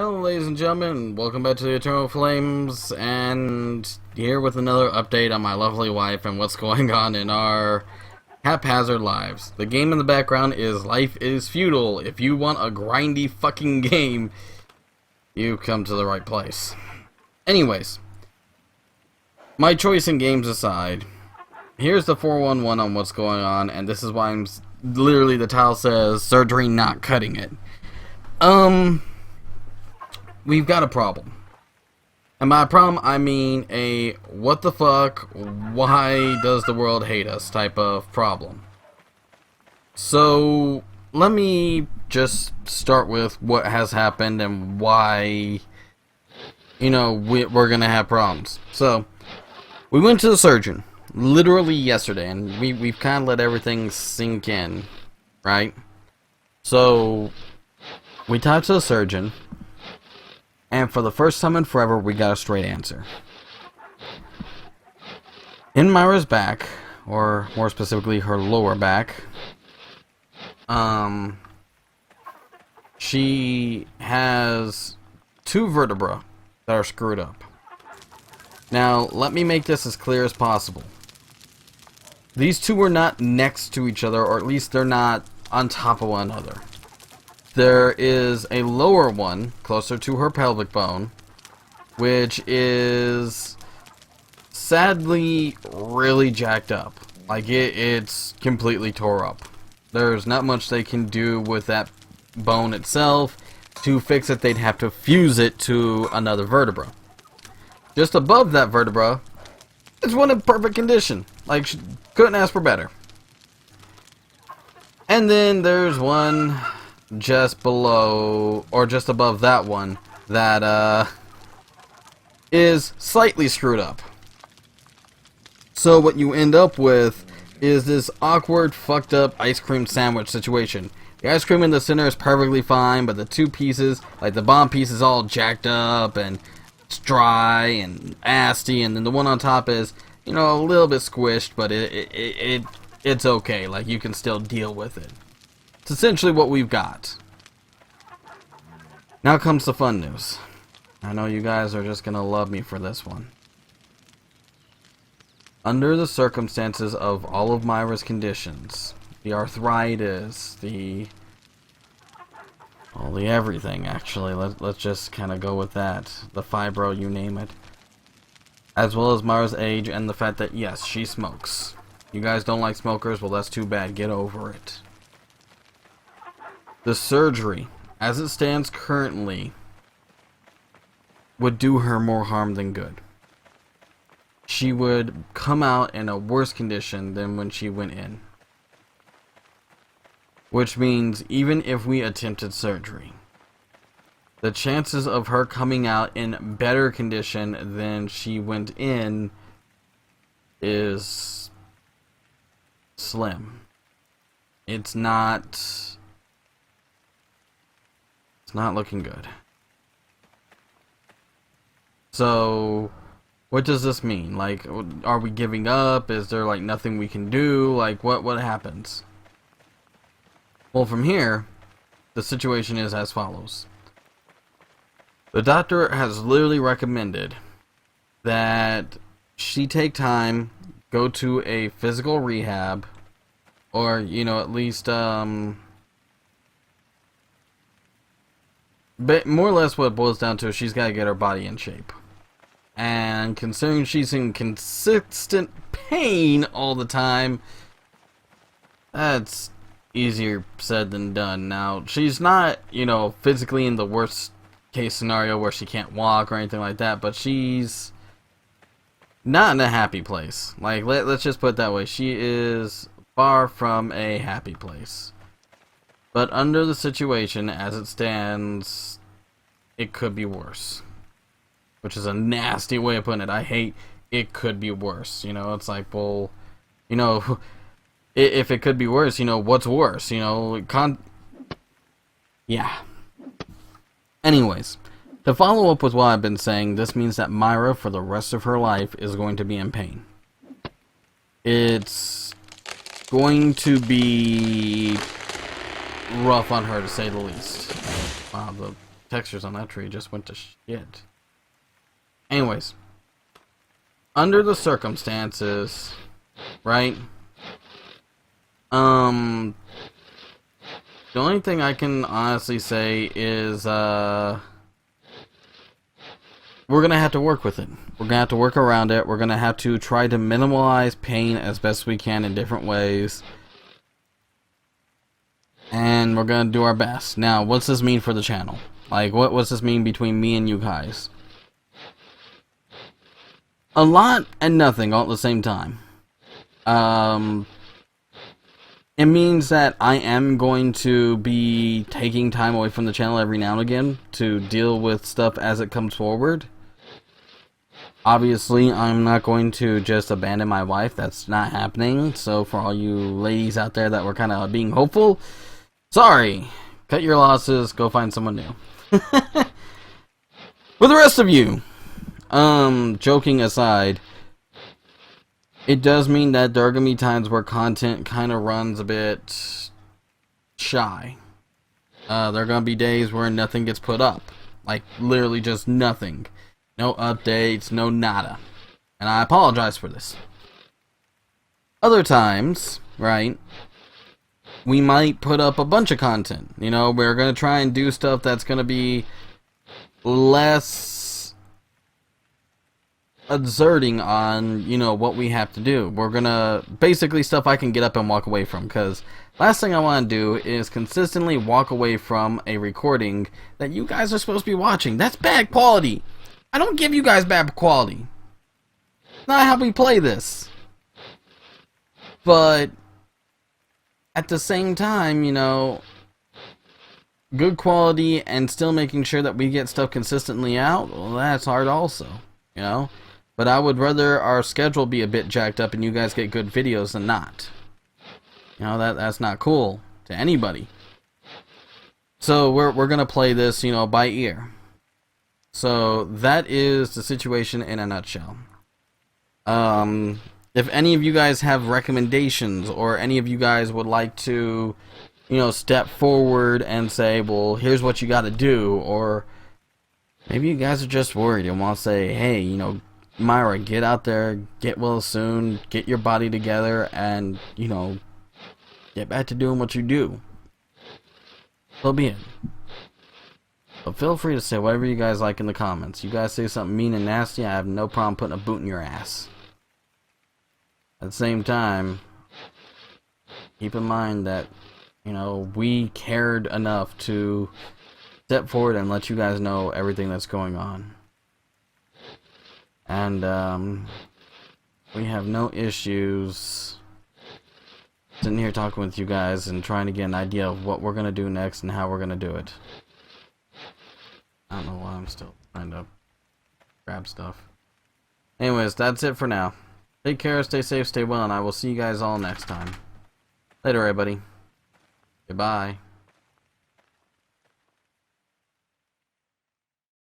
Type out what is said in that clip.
Hello ladies and gentlemen, welcome back to the Eternal Flames, and here with another update on my lovely wife and what's going on in our haphazard lives. The game in the background is Life is Futile. If you want a grindy fucking game, you come to the right place. Anyways, my choice in games aside, here's the 411 on what's going on, and this is why literally the title says, surgery not cutting it. We've got a problem. And by problem, I mean a what the fuck, why does the world hate us type of problem. So, let me just start with what has happened and why, we're gonna have problems. So, we went to the surgeon, literally yesterday, and we've kind of let everything sink in, right? So, we talked to the surgeon, and for the first time in forever, we got a straight answer. In Myra's back, or more specifically her lower back, she has two vertebrae that are screwed up. Now, let me make this as clear as possible. These two are not next to each other, or at least they're not on top of one another. There is a lower one, closer to her pelvic bone, which is sadly really jacked up. Like, it's completely tore up. There's not much they can do with that bone itself. To fix it, they'd have to fuse it to another vertebra. Just above that vertebra, it's one in perfect condition. Like, couldn't ask for better. And then there's one just below, or just above that one, that is slightly screwed up. So what you end up with is this awkward, fucked up ice cream sandwich situation. The ice cream in the center is perfectly fine, but the two pieces, like the bottom piece, is all jacked up and it's dry and nasty, and then the one on top is, a little bit squished, but it's okay. Like, you can still deal with it. It's essentially what we've got. Now comes the fun news. I know you guys are just gonna love me for this one. Under the circumstances of all of Myra's conditions, the arthritis, the everything, actually, let's just kind of go with that. The fibro, you name it. As well as Myra's age and the fact that, yes, she smokes. You guys don't like smokers? Well, that's too bad. Get over it. The surgery, as it stands currently, would do her more harm than good. She would come out in a worse condition than when she went in. Which means, even if we attempted surgery, the chances of her coming out in better condition than she went in is slim. It's not looking good. So, what does this mean? Like, are we giving up? Is there, like, nothing we can do? Like, what happens? Well, from here, the situation is as follows. The doctor has literally recommended that she take time, go to a physical rehab, or, at least, but more or less what it boils down to is she's got to get her body in shape. And considering she's in consistent pain all the time, that's easier said than done. Now, she's not, physically in the worst case scenario where she can't walk or anything like that, but she's not in a happy place. Like, let's just put it that way. She is far from a happy place. But under the situation as it stands, it could be worse. Which is a nasty way of putting it. I hate it could be worse. It's like, well, if it could be worse, what's worse? Yeah. Anyways, to follow up with what I've been saying, this means that Myra, for the rest of her life, is going to be in pain. It's going to be rough on her, to say the least. Wow, the textures on that tree just went to shit. Anyways, under the circumstances, right? The only thing I can honestly say is, we're gonna have to work with it. We're gonna have to work around it. We're gonna have to try to minimize pain as best we can in different ways. And we're gonna do our best. Now, what's this mean for the channel? Like, what's this mean between me and you guys? A lot and nothing all at the same time. It means that I am going to be taking time away from the channel every now and again to deal with stuff as it comes forward. Obviously, I'm not going to just abandon my wife. That's not happening. So for all you ladies out there that were kind of being hopeful, sorry. Cut your losses. Go find someone new. With the rest of you, joking aside, it does mean that there are going to be times where content kind of runs a bit shy. There are going to be days where nothing gets put up. Like, literally just nothing. No updates, no nada. And I apologize for this. Other times, right, we might put up a bunch of content. You know, we're going to try and do stuff that's going to be less exerting on, you know, what we have to do. We're gonna basically stuff I can get up and walk away from, because last thing I want to do is consistently walk away from a recording that you guys are supposed to be watching. That's bad quality. I don't give you guys bad quality. It's not how we play this. But at the same time, you know, good quality and still making sure that we get stuff consistently out, well, that's hard also, you know. But I would rather our schedule be a bit jacked up and you guys get good videos than not. You know, that's not cool to anybody. So we're gonna play this, you know, by ear. So that is the situation in a nutshell. If any of you guys have recommendations, or any of you guys would like to, you know, step forward and say, well, here's what you got to do, or maybe you guys are just worried and want to say, hey, you know, Myra, get out there, get well soon, get your body together, and, you know, get back to doing what you do. So be it. But feel free to say whatever you guys like in the comments. You guys say something mean and nasty, I have no problem putting a boot in your ass. At the same time, keep in mind that, you know, we cared enough to step forward and let you guys know everything that's going on. And we have no issues sitting here talking with you guys and trying to get an idea of what we're going to do next and how we're going to do it. I don't know why I'm still trying to grab stuff. Anyways, that's it for now. Take care, stay safe, stay well, and I will see you guys all next time. Later, everybody. Goodbye.